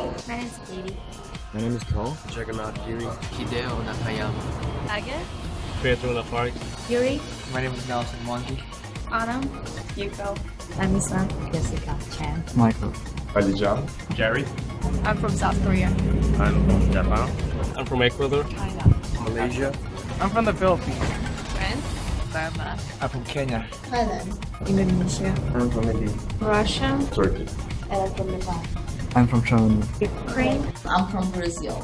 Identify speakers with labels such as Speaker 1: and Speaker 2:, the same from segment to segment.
Speaker 1: My name is Katie.
Speaker 2: My name is Cole.
Speaker 3: Juggernaut Yuri.
Speaker 4: Hideo Nakayama.
Speaker 1: Aga.
Speaker 3: Pedro Lafargue.
Speaker 1: Yuri.
Speaker 4: My name is Nelson Monty.
Speaker 1: Autumn. Yuko.
Speaker 5: Anissa. Jessica. Chan.
Speaker 2: Michael.
Speaker 6: Alijan.
Speaker 3: Jerry.
Speaker 1: I'm from South Korea.
Speaker 6: I'm from Japan.
Speaker 3: I'm from Ecuador.
Speaker 5: China.
Speaker 4: Malaysia.
Speaker 7: I'm from the Philippines.
Speaker 1: France.
Speaker 5: Burma.
Speaker 7: I'm from Kenya.
Speaker 5: Thailand.
Speaker 2: Indonesia.
Speaker 6: I'm from India.
Speaker 1: Russia.
Speaker 6: Turkey.
Speaker 5: And I'm from Nepal.
Speaker 2: I'm from Germany.
Speaker 1: Ukraine.
Speaker 5: I'm from Brazil.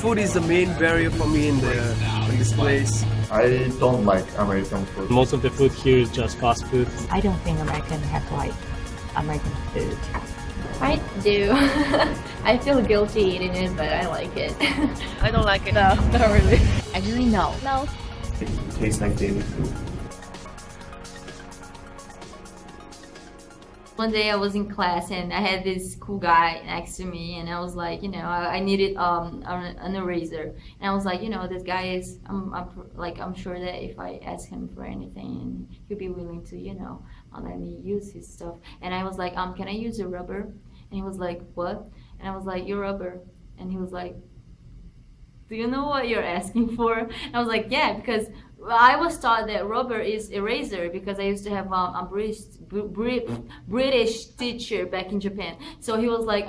Speaker 4: Food is the main barrier for me in this place.
Speaker 6: I don't like American food.
Speaker 3: Most of the food here is just fast food.
Speaker 5: I don't think American have like American food.
Speaker 1: I do. I feel guilty eating it, but I like it.
Speaker 5: I don't like it.
Speaker 1: No, not really.
Speaker 5: Actually, no.
Speaker 1: No.
Speaker 6: It tastes like daily food.
Speaker 8: One day I was in class and I had this cool guy next to me and I was like, I needed an eraser, and I was like, this guy is I'm sure that if I ask him for anything he'll be willing to let me use his stuff. And I was like, can I use your rubber? And he was like, what? And I was like, your rubber. And he was like, do you know what you're asking for? And I was like, yeah, because I was taught that rubber is eraser because I used to have a British teacher back in Japan. So he was like,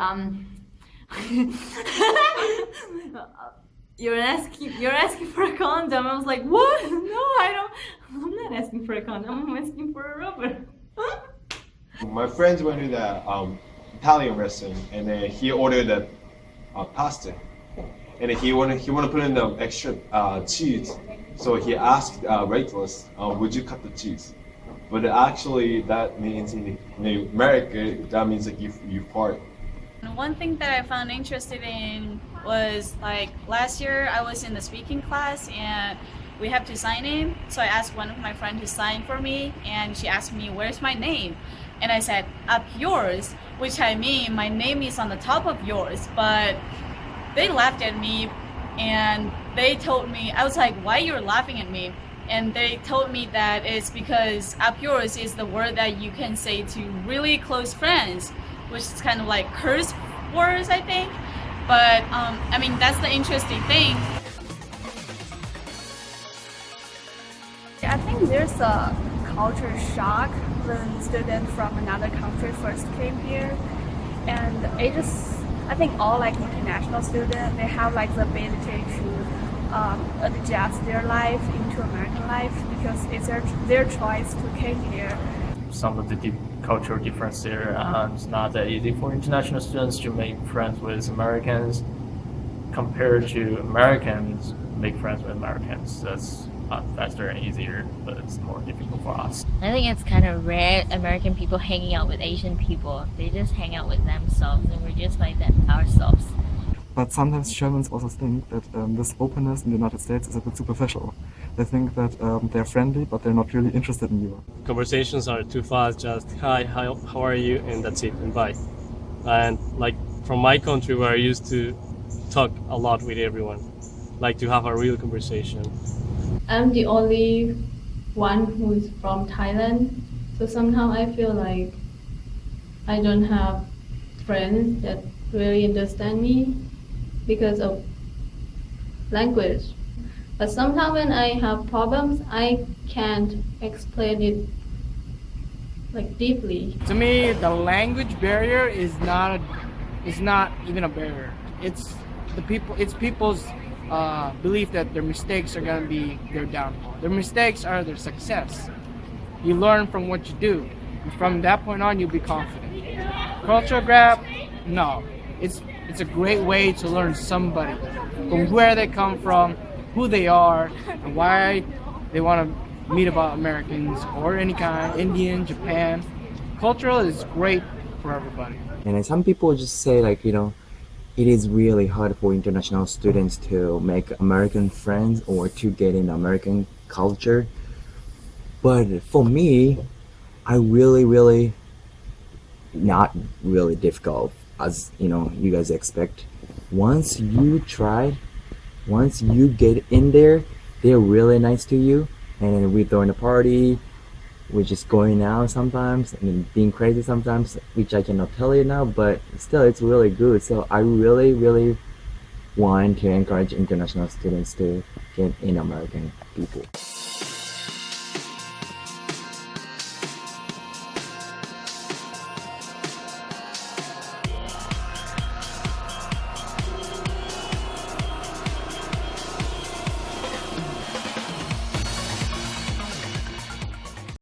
Speaker 8: you're asking for a condom. I was like, what? No, I'm not asking for a condom. I'm asking for a rubber.
Speaker 9: My friends went to the Italian restaurant and he ordered a pasta. And he wanted to put in the extra cheese, so he asked waitress, "Would you cut the cheese?" But actually, that means in America, that means like you fart.
Speaker 10: One thing that I found interested in was like last year I was in the speaking class and we have to sign in. So I asked one of my friends to sign for me, and she asked me, "Where's my name?" And I said, "Up yours," which I mean my name is on the top of yours, but they laughed at me and they told me, I was like, why you're laughing at me? And they told me that it's because up yours is the word that you can say to really close friends, which is kind of like curse words, I think. But I mean, that's the interesting thing.
Speaker 11: I think there's a culture shock when students from another country first came here, and I think all like international students, they have like the ability to adjust their life into American life because it's their choice to came here.
Speaker 12: Some of the deep cultural difference there, it's not that easy for international students to make friends with Americans compared to Americans make friends with Americans. That's faster and easier, but it's more difficult for us.
Speaker 13: I think it's kind of rare American people hanging out with Asian people. They just hang out with themselves and we're just like that ourselves.
Speaker 2: But sometimes Germans also think that this openness in the United States is a bit superficial. They think that they're friendly, but they're not really interested in you.
Speaker 3: Conversations are too fast, just hi, how are you, and that's it, and bye. And like from my country where I used to talk a lot with everyone, like to have a real conversation.
Speaker 8: I'm the only one who's from Thailand, so somehow I feel like I don't have friends that really understand me because of language. But sometimes when I have problems, I can't explain it like deeply.
Speaker 7: To me, the language barrier is not even a barrier. It's people's belief that their mistakes are gonna be their downfall. Their mistakes are their success. You learn from what you do. And from that point on, you'll be confident. Cultural gap, no. It's a great way to learn somebody, from where they come from, who they are, and why they want to meet about Americans or any kind, Indian, Japan. Cultural is great for everybody.
Speaker 2: And some people just say it is really hard for international students to make American friends or to get in American culture. But for me, I really not really difficult as you guys expect. Once you try, once you get in there, they're really nice to you, and we throw in a party, we're just going out sometimes and being crazy sometimes, which I cannot tell you now, but still it's really good. So I really want to encourage international students to get in American people.